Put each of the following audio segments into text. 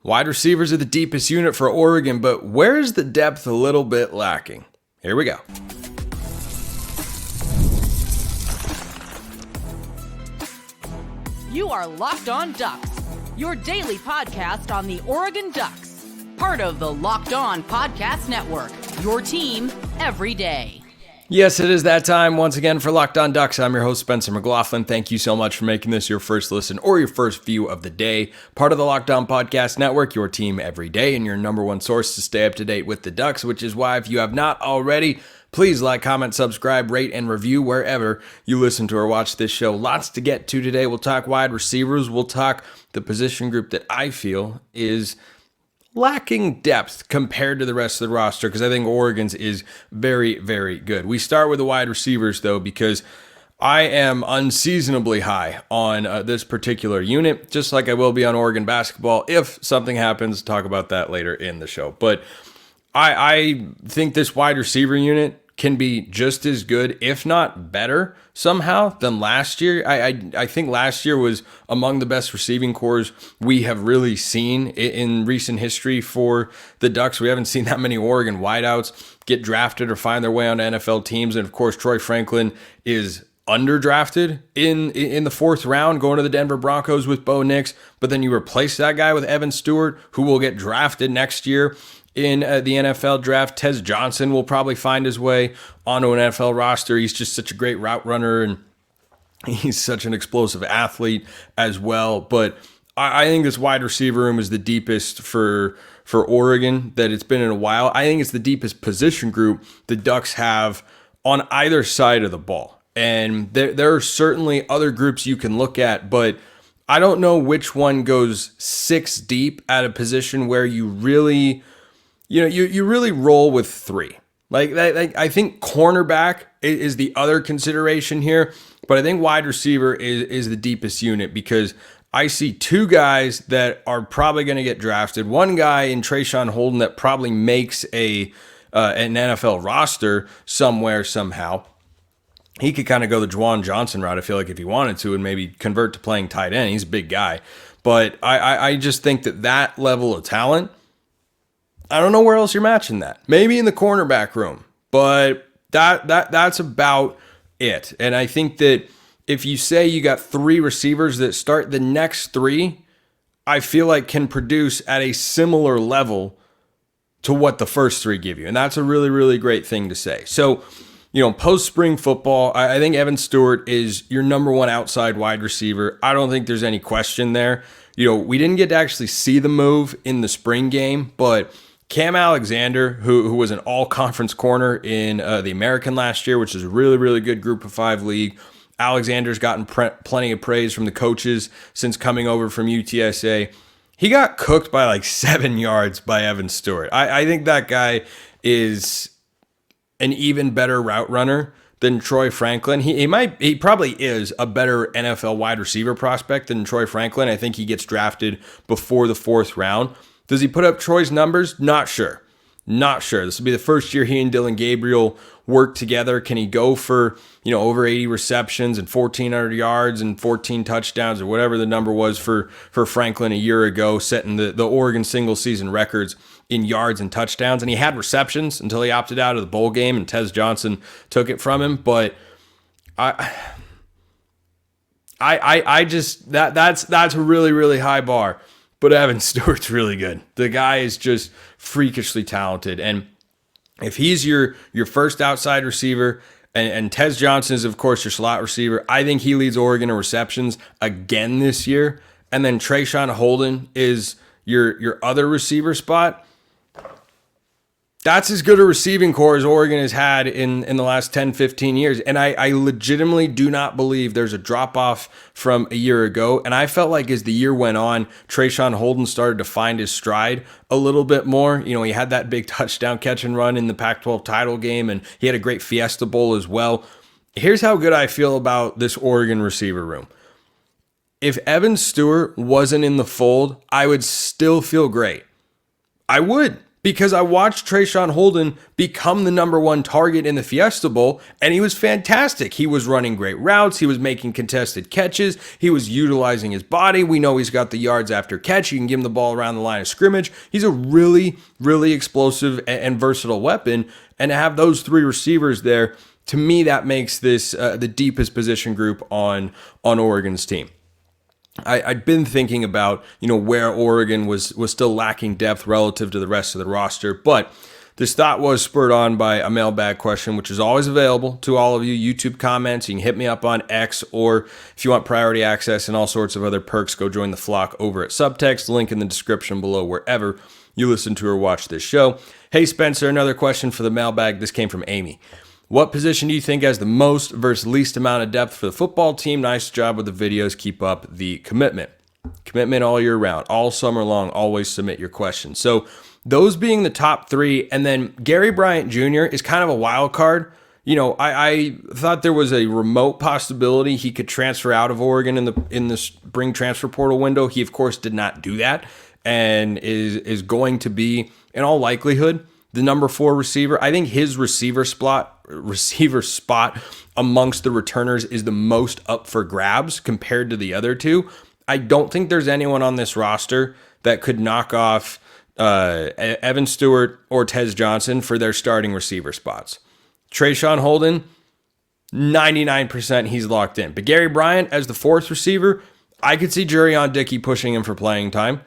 Wide receivers are the deepest unit for Oregon, but where's the depth a little bit lacking? Here we go. You are Locked On Ducks, your daily podcast on the Oregon Ducks. Part of the Locked On Podcast Network, your team every day. Yes, it is that time once again for Locked On Ducks. I'm your host, Spencer McLaughlin. Thank you so much for making this your first listen or your first view of the day. Part of the Locked On Podcast Network, your team every day, and your number one source to stay up to date with the Ducks, which is why if you have not already, please like, comment, subscribe, rate, and review wherever you listen to or watch this show. Lots to get to today. We'll talk wide receivers. We'll talk the position group that I feel is lacking depth compared to the rest of the roster, because I think Oregon's is very, very good. We start with the wide receivers, though, because I am unseasonably high on this particular unit, just like I will be on Oregon basketball if something happens. Talk about that later in the show. But I think this wide receiver unit can be just as good, if not better, somehow than last year. I think last year was among the best receiving cores we have really seen in recent history for the Ducks. We haven't seen that many Oregon wideouts get drafted or find their way onto NFL teams. And of course, Troy Franklin is underdrafted in the fourth round, going to the Denver Broncos with Bo Nix. But then you replace that guy with Evan Stewart, who will get drafted next year in the NFL draft. Tez Johnson will probably find his way onto an NFL roster. He's just such a great route runner, and he's such an explosive athlete as well. But I think this wide receiver room is the deepest for Oregon that it's been in a while. I think it's the deepest position group the Ducks have on either side of the ball. And there are certainly other groups you can look at, but I don't know which one goes six deep at a position where you really... You really roll with three. Like I think cornerback is the other consideration here, but I think wide receiver is the deepest unit, because I see two guys that are probably going to get drafted. One guy in Trayshawn Holden that probably makes an NFL roster somewhere, somehow. He could kind of go the Juwan Johnson route, I feel like, if he wanted to, and maybe convert to playing tight end. He's a big guy. But I just think that level of talent, I don't know where else you're matching that. Maybe in the cornerback room, but that's about it. And I think that if you say you got three receivers that start, the next three, I feel like can produce at a similar level to what the first three give you. And that's a really, really great thing to say. So, post-spring football, I think Evan Stewart is your number one outside wide receiver. I don't think there's any question there. We didn't get to actually see the move in the spring game, but Cam Alexander, who was an all-conference corner in the American last year, which is a really, really good Group of Five league. Alexander's gotten plenty of praise from the coaches since coming over from UTSA. He got cooked by like 7 yards by Evan Stewart. I think that guy is an even better route runner than Troy Franklin. He probably is a better NFL wide receiver prospect than Troy Franklin. I think he gets drafted before the fourth round. Does he put up Troy's numbers? Not sure. This will be the first year he and Dylan Gabriel work together. Can he go for, over 80 receptions and 1,400 yards and 14 touchdowns, or whatever the number was for Franklin a year ago, setting the Oregon single season records in yards and touchdowns? And he had receptions until he opted out of the bowl game and Tez Johnson took it from him. But I just that's a really, really high bar. But Evan Stewart's really good. The guy is just freakishly talented. And if he's your first outside receiver, and Tez Johnson is, of course, your slot receiver, I think he leads Oregon in receptions again this year. And then Trayshawn Holden is your other receiver spot. That's as good a receiving core as Oregon has had in the last 10, 15 years. And I legitimately do not believe there's a drop-off from a year ago. And I felt like as the year went on, Trayshawn Holden started to find his stride a little bit more. He had that big touchdown catch and run in the Pac-12 title game, and he had a great Fiesta Bowl as well. Here's how good I feel about this Oregon receiver room. If Evan Stewart wasn't in the fold, I would still feel great. I would. because I watched Trayshawn Holden become the number one target in the Fiesta Bowl, and he was fantastic. He was running great routes. He was making contested catches. He was utilizing his body. We know he's got the yards after catch. You can give him the ball around the line of scrimmage. He's a really, really explosive and versatile weapon, and to have those three receivers there, to me, that makes this the deepest position group on Oregon's team. I'd been thinking about, where Oregon was still lacking depth relative to the rest of the roster, but this thought was spurred on by a mailbag question, which is always available to all of you. YouTube comments, you can hit me up on X, or if you want priority access and all sorts of other perks, go join the flock over at Subtext, link in the description below wherever you listen to or watch this show. Hey Spencer, another question for the mailbag. This came from Amy. What position do you think has the most versus least amount of depth for the football team? Nice job with the videos. Keep up the commitment. Commitment all year round, all summer long. Always submit your questions. So those being the top three, and then Gary Bryant Jr. is kind of a wild card. I thought there was a remote possibility he could transfer out of Oregon in the spring transfer portal window. He, of course, did not do that, and is going to be, in all likelihood, the number 4 receiver. I think his receiver spot amongst the returners is the most up for grabs compared to the other two. I don't think there's anyone on this roster that could knock off Evan Stewart or Tez Johnson for their starting receiver spots. Trayshawn Holden, 99% he's locked in. But Gary Bryant as the 4th receiver, I could see Jurion Dickey pushing him for playing time.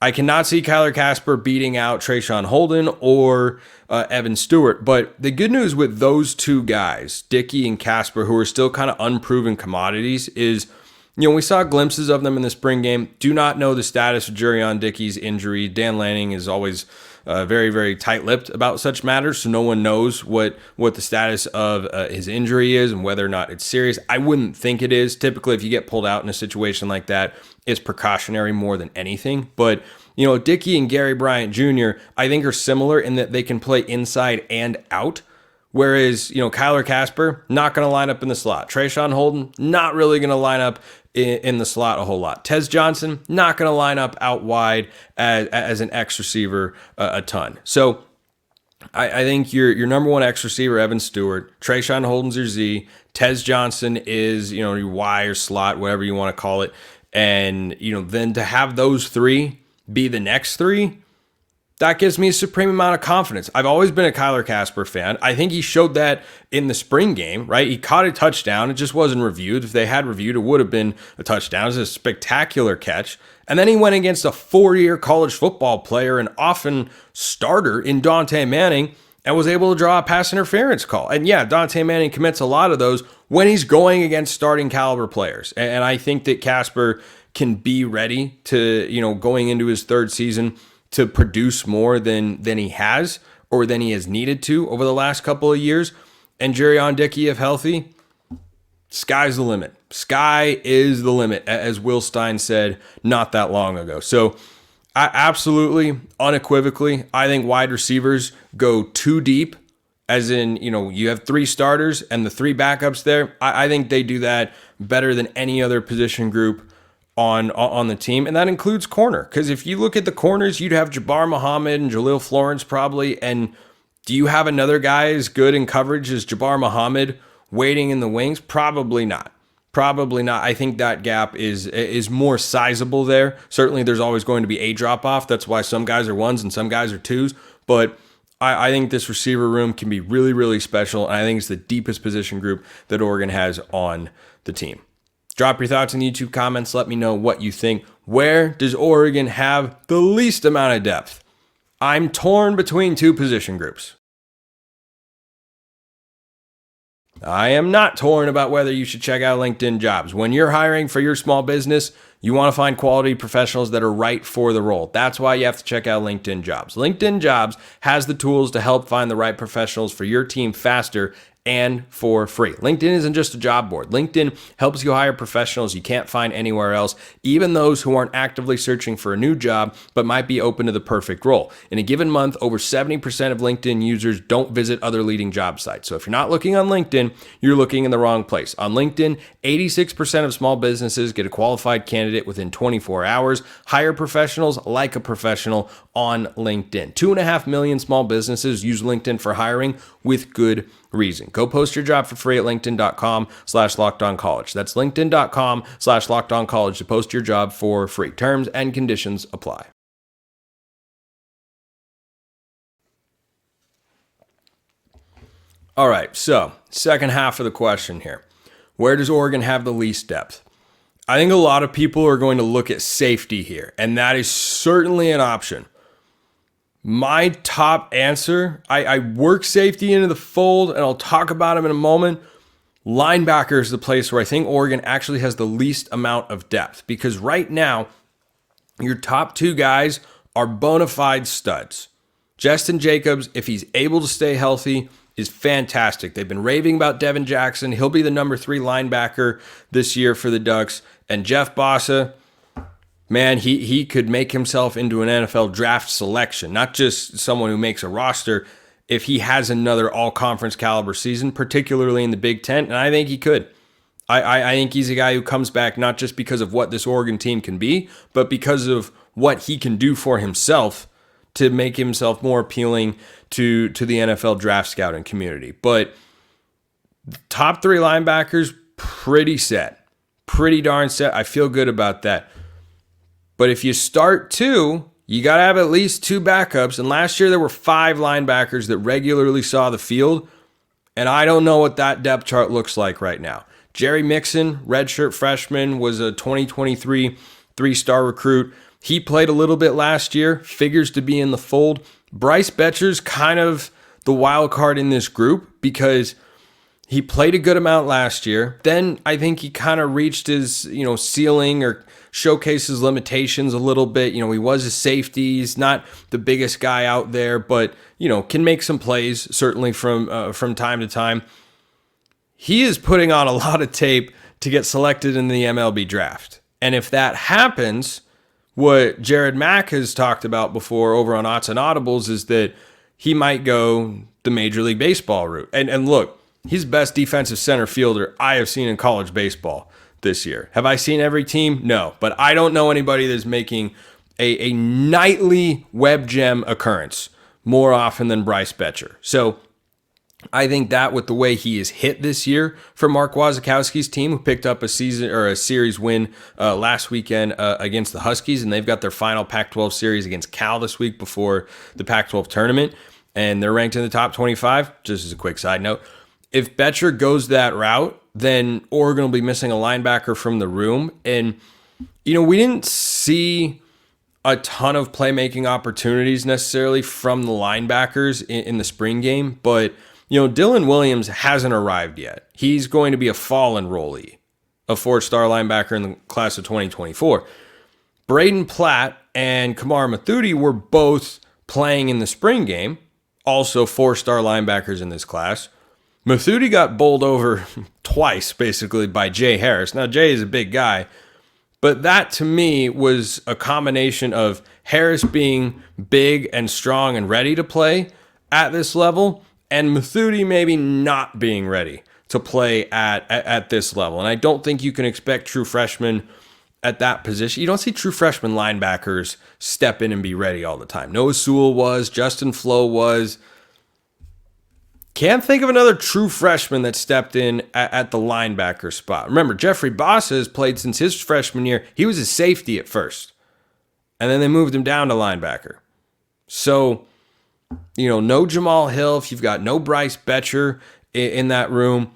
I cannot see Kyler Casper beating out Trayshawn Holden or Evan Stewart. But the good news with those two guys, Dickey and Casper, who are still kind of unproven commodities, is, we saw glimpses of them in the spring game. Do not know the status of Jurion Dickey's injury. Dan Lanning is always very, very tight-lipped about such matters, so no one knows what the status of his injury is and whether or not it's serious. I wouldn't think it is. Typically, if you get pulled out in a situation like that, it's precautionary more than anything. But, Dickey and Gary Bryant Jr., I think, are similar in that they can play inside and out. Whereas, Kyler Casper, not going to line up in the slot. Trayshawn Holden, not really going to line up in the slot a whole lot. Tez Johnson, not going to line up out wide as an X receiver a ton. So I think your number 1 X receiver, Evan Stewart. Trayshawn Holden's your Z. Tez Johnson is, your Y or slot, whatever you want to call it. And, then to have those 3 be the next 3, that gives me a supreme amount of confidence. I've always been a Kyler Casper fan. I think he showed that in the spring game, right? He caught a touchdown. It just wasn't reviewed. If they had reviewed, it would have been a touchdown. It was a spectacular catch. And then he went against a 4-year college football player and often starter in Dante Manning and was able to draw a pass interference call. And yeah, Dante Manning commits a lot of those when he's going against starting caliber players. And I think that Casper can be ready to, going into his 3rd season, to produce more than he has or than he has needed to over the last couple of years. And Jurion Dickey, if healthy, sky's the limit. Sky is the limit, as Will Stein said not that long ago. So I absolutely, unequivocally, I think wide receivers go too deep, as in, you have 3 starters and the 3 backups there. I think they do that better than any other position group on the team, and that includes corner. Because if you look at the corners, you'd have Jabbar Muhammad and Jaleel Florence probably, and do you have another guy as good in coverage as Jabbar Muhammad waiting in the wings? Probably not. Probably not. I think that gap is more sizable there. Certainly there's always going to be a drop-off. That's why some guys are 1s and some guys are 2s, but I think this receiver room can be really, really special, and I think it's the deepest position group that Oregon has on the team. Drop your thoughts in the YouTube comments. Let me know what you think. Where does Oregon have the least amount of depth? I'm torn between 2 position groups. I am not torn about whether you should check out LinkedIn Jobs. When you're hiring for your small business, you want to find quality professionals that are right for the role. That's why you have to check out LinkedIn Jobs. LinkedIn Jobs has the tools to help find the right professionals for your team faster and for free. LinkedIn isn't just a job board. LinkedIn helps you hire professionals you can't find anywhere else, even those who aren't actively searching for a new job but might be open to the perfect role. In a given month, over 70% of LinkedIn users don't visit other leading job sites. So if you're not looking on LinkedIn, you're looking in the wrong place. On LinkedIn, 86% of small businesses get a qualified candidate within 24 hours. Hire professionals like a professional on LinkedIn. 2.5 million small businesses use LinkedIn for hiring with good reason. Go post your job for free at linkedin.com/lockedoncollege. That's linkedin.com/lockedoncollege to post your job for free. Terms and conditions apply. All right, so second half of the question here. Where does Oregon have the least depth? I think a lot of people are going to look at safety here, and that is certainly an option. My top answer, I work safety into the fold, and I'll talk about him in a moment. Linebacker is the place where I think Oregon actually has the least amount of depth, because right now, your top two guys are bona fide studs. Justin Jacobs, if he's able to stay healthy, is fantastic. They've been raving about Devin Jackson. He'll be the number 3 linebacker this year for the Ducks. And Jeff Bossa, man, he could make himself into an NFL draft selection, not just someone who makes a roster, if he has another all-conference caliber season, particularly in the Big Ten, and I think he could. I think he's a guy who comes back not just because of what this Oregon team can be, but because of what he can do for himself to make himself more appealing to the NFL draft scouting community. But top 3 linebackers, pretty set. Pretty darn set. I feel good about that. But if you start 2, you got to have at least 2 backups. And last year there were 5 linebackers that regularly saw the field. And I don't know what that depth chart looks like right now. Jerry Mixon, redshirt freshman, was a 2023 3-star recruit. He played a little bit last year, figures to be in the fold. Bryce Betcher's kind of the wild card in this group because he played a good amount last year. Then I think he kind of reached his, ceiling or showcases limitations a little bit. He was a safety. He's not the biggest guy out there, but, can make some plays, certainly from time to time. He is putting on a lot of tape to get selected in the MLB draft. And if that happens, what Jared Mack has talked about before over on Odds and Audibles is that he might go the Major League Baseball route. And look, he's the best defensive center fielder I have seen in college baseball this year. Have I seen every team? No. But I don't know anybody that's making a nightly web gem occurrence more often than Bryce Betcher. So I think that with the way he is hit this year for Mark Wasikowski's team, who picked up a series win last weekend against the Huskies, and they've got their final Pac-12 series against Cal this week before the Pac-12 tournament, and they're ranked in the top 25, just as a quick side note. If Betcher goes that route, then Oregon will be missing a linebacker from the room, and, we didn't see a ton of playmaking opportunities necessarily from the linebackers in the spring game, but Dylan Williams hasn't arrived yet. He's going to be a fall enrollee, a 4-star linebacker in the class of 2024. Braden Platt and Kamar Mathuti were both playing in the spring game, also 4-star linebackers in this class. Mathuti got bowled over twice, basically, by Jay Harris. Now, Jay is a big guy, but that to me was a combination of Harris being big and strong and ready to play at this level, and Mathuti maybe not being ready to play at this level. And I don't think you can expect true freshmen at that position. You don't see true freshman linebackers step in and be ready all the time. Noah Sewell was, Justin Flo was. Can't think of another true freshman that stepped in at the linebacker spot. Remember, Jeffrey Bossa has played since his freshman year. He was a safety at first, and then they moved him down to linebacker. So, no Jamal Hill, if you've got no Bryce Betcher in that room,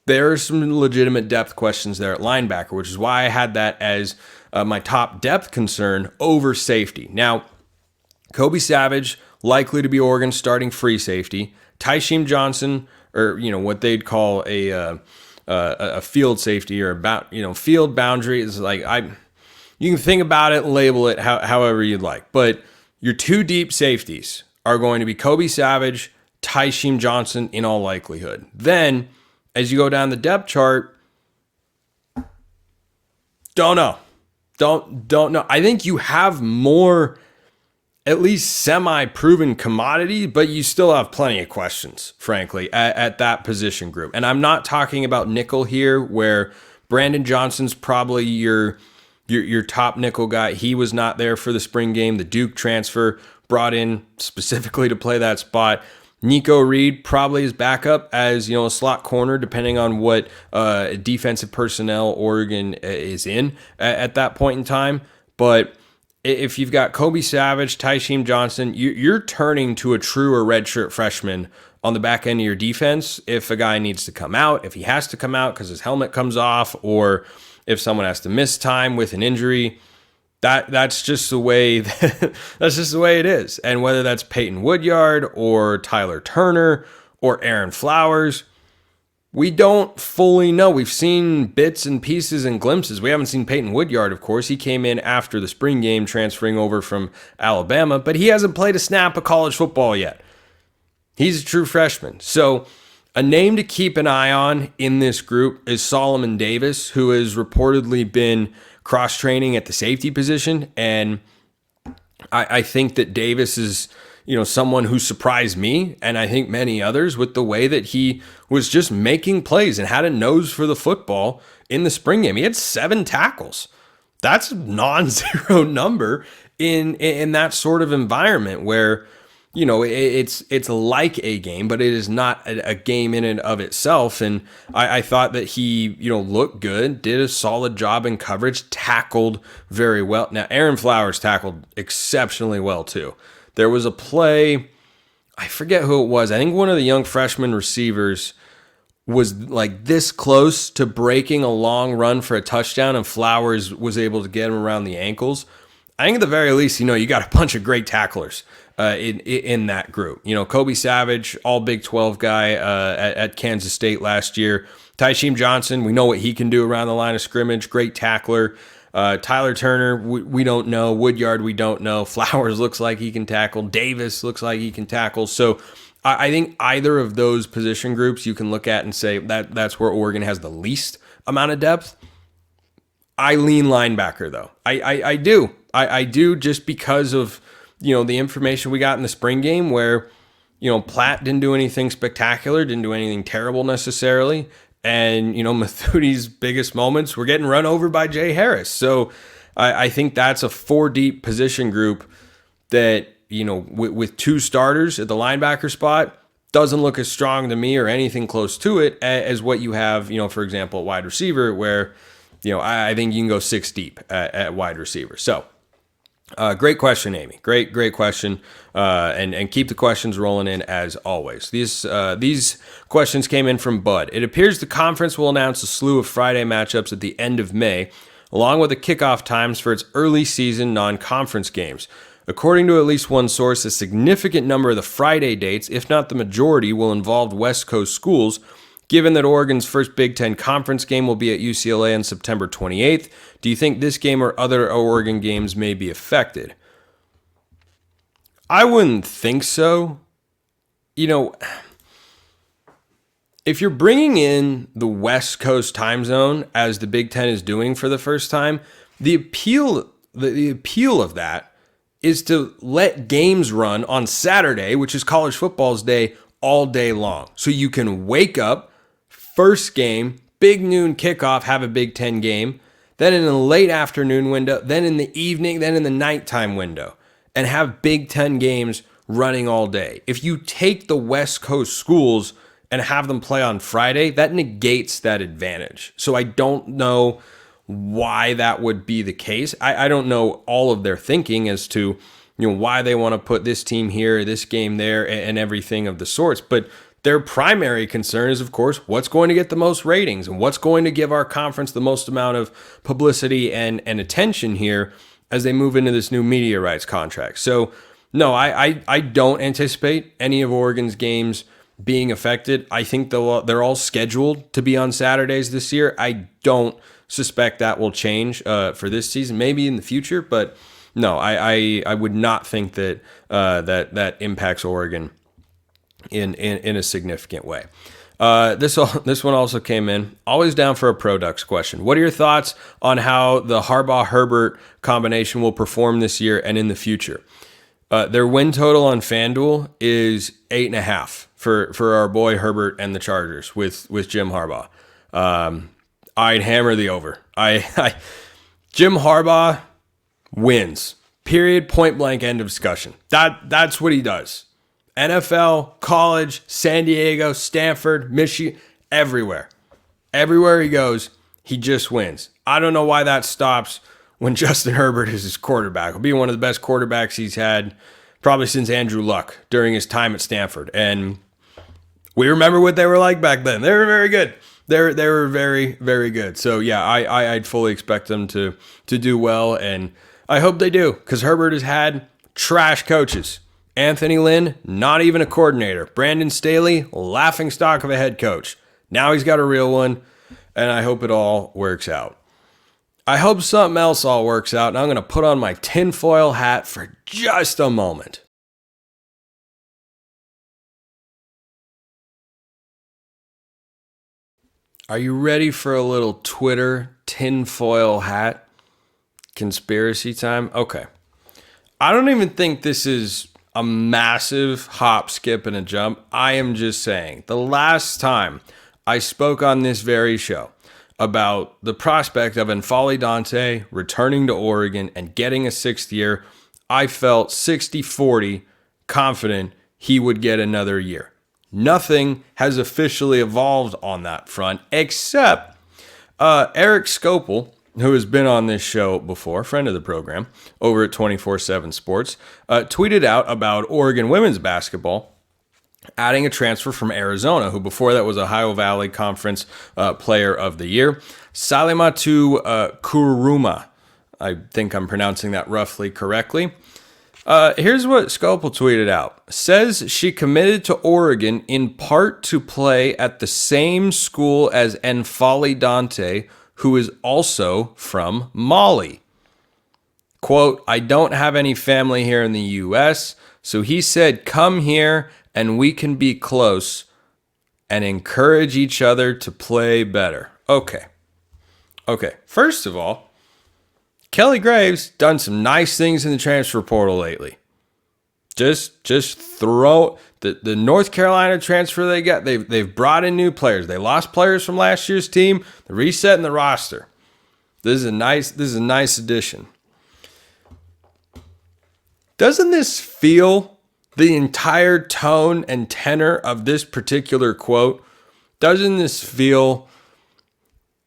there are some legitimate depth questions there at linebacker, which is why I had that as my top depth concern over safety. Now, Kobe Savage, likely to be Oregon's starting free safety. Tysheem Johnson, or what they'd call a field safety or field boundary, is like you can think about it and label it however you'd like. But your 2 deep safeties are going to be Kobe Savage, Tyshim Johnson in all likelihood. Then, as you go down the depth chart, don't know. Don't know. I think you have more, at least semi-proven commodity, but you still have plenty of questions, frankly, at that position group. And I'm not talking about nickel here, where Brandon Johnson's probably your top nickel guy. He was not there for the spring game. The Duke transfer brought in specifically to play that spot. Nico Reed probably is backup as, a slot corner, depending on what defensive personnel Oregon is in at that point in time. But if you've got Kobe Savage, Tyshim Johnson, you're turning to a true or redshirt freshman on the back end of your defense if a guy needs to come out, if he has to come out because his helmet comes off, or if someone has to miss time with an injury. That's just the way that's just the way it is. And whether that's Peyton Woodyard or Tyler Turner or Aaron Flowers, we don't fully know. We've seen bits and pieces and glimpses. We haven't seen Peyton Woodyard, of course. He came in after the spring game, transferring over from Alabama, but he hasn't played a snap of college football yet. He's a true freshman. So a name to keep an eye on in this group is Solomon Davis, who has reportedly been cross-training at the safety position. And I think that Davis is, someone who surprised me, and I think many others, with the way that he was just making plays and had a nose for the football in the spring game. He had 7 tackles. That's a non-zero number in that sort of environment where, it's like a game, but it is not a game in and of itself. And I thought that he, looked good, did a solid job in coverage, tackled very well. Now, Aaron Flowers tackled exceptionally well too. There was a play, I forget who it was. I think one of the young freshman receivers was like this close to breaking a long run for a touchdown, and Flowers was able to get him around the ankles. I think at the very least, you got a bunch of great tacklers in that group. Kobe Savage, all Big 12 guy at Kansas State last year. Tyshim Johnson, we know what he can do around the line of scrimmage. Great tackler. Tyler Turner, we don't know. Woodyard, we don't know. Flowers looks like he can tackle. Davis looks like he can tackle. So I think either of those position groups you can look at and say that's where Oregon has the least amount of depth. I lean linebacker, though. I do. I do, just because of the information we got in the spring game where, Platt didn't do anything spectacular, didn't do anything terrible necessarily. And, Mathuti's biggest moments were getting run over by Jay Harris. So I think that's a 4-deep position group that, with 2 starters at the linebacker spot, doesn't look as strong to me or anything close to it as what you have, for example, at wide receiver, where, I think you can go 6 deep at wide receiver. So, great question, Amy. Great question. And keep the questions rolling in as always. These questions came in from Bud. It appears the conference will announce a slew of Friday matchups at the end of May, along with the kickoff times for its early season non-conference games. According to at least one source, a significant number of the Friday dates, if not the majority, will involve West Coast schools. Given that Oregon's first Big Ten conference game will be at UCLA on September 28th, do you think this game or other Oregon games may be affected? I wouldn't think so. If you're bringing in the West Coast time zone, as the Big Ten is doing for the first time, the appeal of that is to let games run on Saturday, which is college football's day, all day long. So you can wake up, first game, big noon kickoff, have a Big Ten game, then in the late afternoon window, then in the evening, then in the nighttime window, and have Big Ten games running all day. If you take the West Coast schools and have them play on Friday, that negates that advantage. So I don't know why that would be the case. I don't know all of their thinking as to why they want to put this team here, this game there, and everything of the sorts. But their primary concern is, of course, what's going to get the most ratings and what's going to give our conference the most amount of publicity and attention here as they move into this new media rights contract. So, no, I don't anticipate any of Oregon's games being affected. I think they're all scheduled to be on Saturdays this year. I don't suspect that will change for this season, maybe in the future, but no, I would not think that that impacts Oregon in a significant way. This one also came in. Always down for a Pro Ducks question. What are your thoughts on how the Harbaugh-Herbert combination will perform this year and in the future? Their win total on FanDuel is 8.5 for our boy Herbert and the Chargers with Jim Harbaugh. I'd hammer the over. Jim Harbaugh wins. Period. Point blank. End of discussion. That's what he does. NFL, college, San Diego, Stanford, Michigan, everywhere. Everywhere he goes, he just wins. I don't know why that stops when Justin Herbert is his quarterback. He'll be one of the best quarterbacks he's had probably since Andrew Luck during his time at Stanford. And we remember what they were like back then. They were very good. They were very, very good. So, yeah, I'd fully expect them to do well, and I hope they do, because Herbert has had trash coaches. Anthony Lynn, not even a coordinator. Brandon Staley, laughingstock of a head coach. Now he's got a real one, and I hope it all works out. I hope something else all works out, and I'm going to put on my tinfoil hat for just a moment. Are you ready for a little Twitter tinfoil hat conspiracy time? Okay. I don't even think this is a massive hop, skip, and a jump. I am just saying, the last time I spoke on this very show about the prospect of Dante returning to Oregon and getting a 6th year, I felt 60-40 confident he would get another year. Nothing has officially evolved on that front, except Eric Scopel, who has been on this show before, friend of the program, over at 24/7 Sports, tweeted out about Oregon women's basketball adding a transfer from Arizona, who before that was Ohio Valley Conference Player of the Year, Salimatu Kuruma. I think I'm pronouncing that roughly correctly. Here's what Scopel tweeted out. Says she committed to Oregon in part to play at the same school as Dante, who is also from Mali. Quote, I don't have any family here in the U.S., so he said, come here and we can be close and encourage each other to play better. Okay. First of all, Kelly Graves done some nice things in the transfer portal lately. Just throw the North Carolina transfer they got. They've brought in new players. They lost players from last year's team. They're resetting the roster. This is a nice addition. Doesn't this feel the entire tone and tenor of this particular quote? Doesn't this feel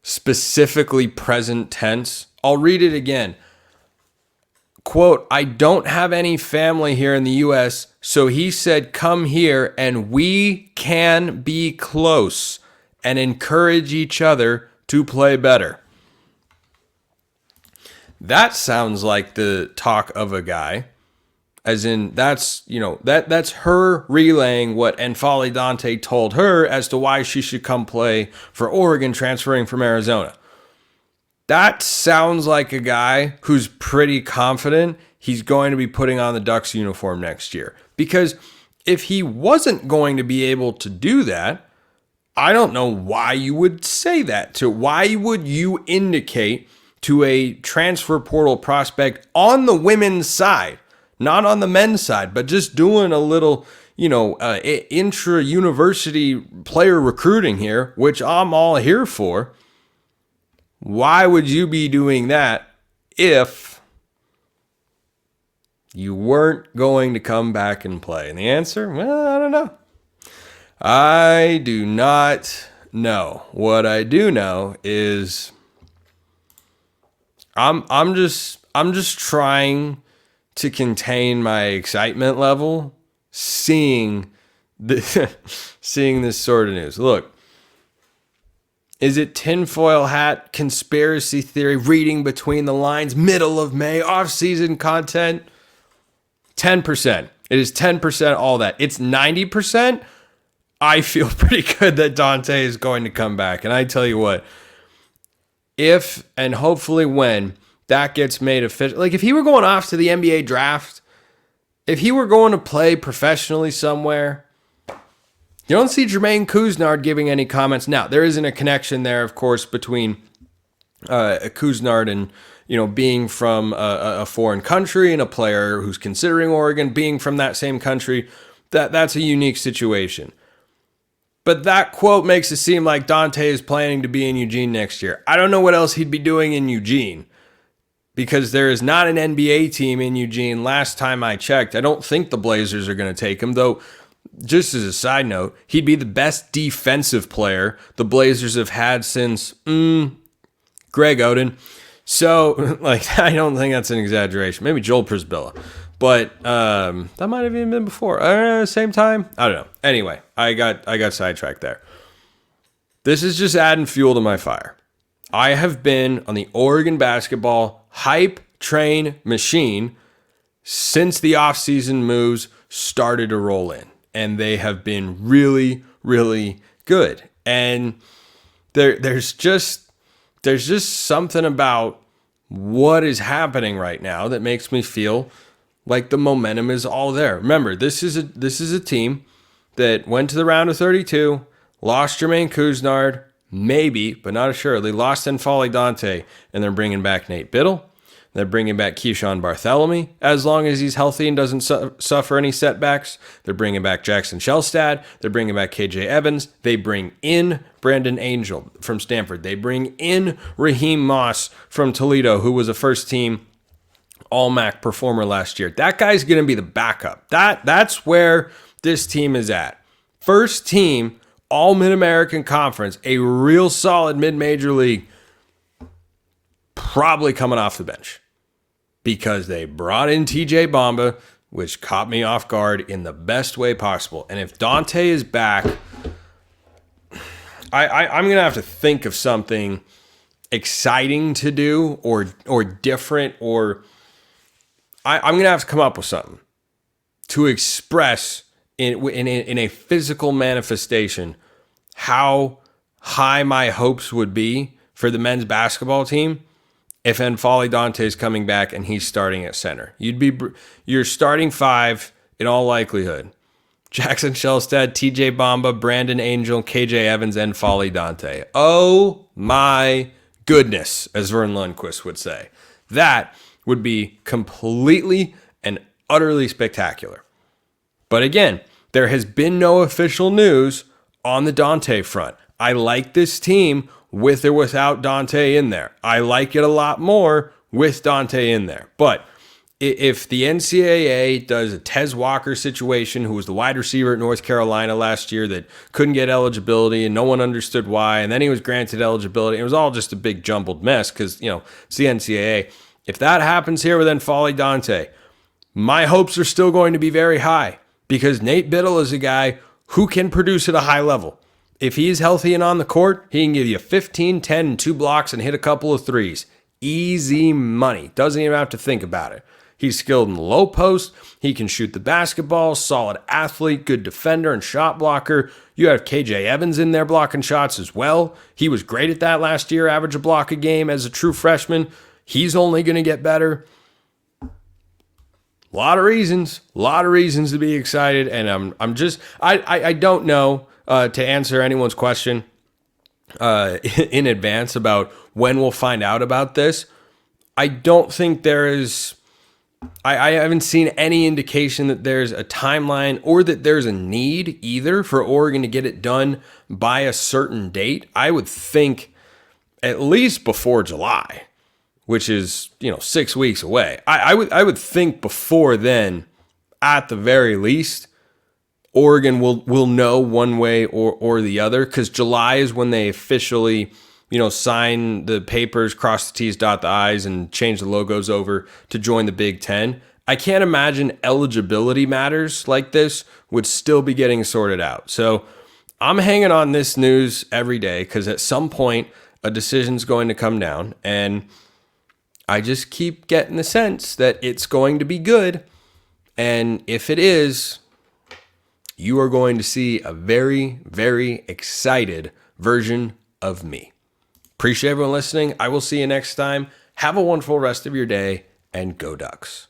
specifically present tense? I'll read it again. Quote, I don't have any family here in the U.S., so he said, come here and we can be close and encourage each other to play better. That sounds like the talk of a guy, as in that's her relaying what Dante told her as to why she should come play for Oregon, transferring from Arizona. That sounds like a guy who's pretty confident he's going to be putting on the Ducks uniform next year. Because if he wasn't going to be able to do that, I don't know why you would say that. Why would you indicate to a transfer portal prospect on the women's side, not on the men's side, but just doing a little, intra-university player recruiting here, which I'm all here for. Why would you be doing that if you weren't going to come back and play? And the answer, well, I don't know. I do not know. What I do know is I'm just trying to contain my excitement level seeing this sort of news. Look, is it tinfoil hat, conspiracy theory, reading between the lines, middle of May, off-season content? 10%. It is 10% all that. It's 90%. I feel pretty good that Dante is going to come back. And I tell you what, if and hopefully when that gets made official, like if he were going off to the NBA draft, if he were going to play professionally somewhere, You don't see Jermaine Couisnard giving any comments. Now, there isn't a connection there, of course, between Couisnard and, being from a foreign country and a player who's considering Oregon being from that same country. That's a unique situation. But that quote makes it seem like Dante is planning to be in Eugene next year. I don't know what else he'd be doing in Eugene, because there is not an NBA team in Eugene. Last time I checked, I don't think the Blazers are going to take him, though. Just as a side note, he'd be the best defensive player the Blazers have had since Greg Oden. So, I don't think that's an exaggeration. Maybe Joel Prisbilla. But that might have even been before. Same time? I don't know. Anyway, I got sidetracked there. This is just adding fuel to my fire. I have been on the Oregon basketball hype train machine since the offseason moves started to roll in. And they have been really, really good. And there's just something about what is happening right now that makes me feel like the momentum is all there. Remember, this is a team that went to the round of 32, lost Jermaine Couisnard, maybe, but not assuredly, lost N'Faly Dante, and they're bringing back Nate Biddle. They're bringing back Keyshawn Barthelemy as long as he's healthy and doesn't suffer any setbacks. They're bringing back Jackson Shellstad. They're bringing back KJ Evans. They bring in Brandon Angel from Stanford. They bring in Raheem Moss from Toledo, who was a first-team All-MAC performer last year. That guy's going to be the backup. That's where this team is at. First team, All-Mid-American Conference, a real solid mid-major league, probably coming off the bench, because they brought in TJ Bamba, which caught me off guard in the best way possible. And if Dante is back, I'm going to have to think of something exciting to do or different, or I'm going to have to come up with something to express in a physical manifestation how high my hopes would be for the men's basketball team if N'Faly Dante is coming back and he's starting at center. You're starting five in all likelihood: Jackson Shellstad, TJ Bamba, Brandon Angel, KJ Evans, and N'Faly Dante. Oh my goodness, as Vern Lundquist would say. That would be completely and utterly spectacular. But again, there has been no official news on the Dante front. I like this team with or without Dante in there. I like it a lot more with Dante in there. But if the NCAA does a Tez Walker situation, who was the wide receiver at North Carolina last year that couldn't get eligibility and no one understood why, and then he was granted eligibility, it was all just a big jumbled mess because, it's the NCAA. If that happens here with N'Faly Dante, my hopes are still going to be very high, because Nate Biddle is a guy who can produce at a high level. If he's healthy and on the court, he can give you 15, 10, and 2 blocks and hit a couple of threes. Easy money. Doesn't even have to think about it. He's skilled in the low post. He can shoot the basketball. Solid athlete, good defender and shot blocker. You have KJ Evans in there blocking shots as well. He was great at that last year, average a block a game as a true freshman. He's only going to get better. A lot of reasons to be excited. And I don't know to answer anyone's question in advance about when we'll find out about this. I don't think there is, I haven't seen any indication that there's a timeline or that there's a need either for Oregon to get it done by a certain date. I would think at least before July, which is, 6 weeks away. I would think before then, at the very least, Oregon will know one way or the other, because July is when they officially, sign the papers, cross the T's, dot the I's, and change the logos over to join the Big Ten. I can't imagine eligibility matters like this would still be getting sorted out. So I'm hanging on this news every day, because at some point a decision's going to come down, and I just keep getting the sense that it's going to be good. And if it is, you are going to see a very, very excited version of me. Appreciate everyone listening. I will see you next time. Have a wonderful rest of your day, and go Ducks.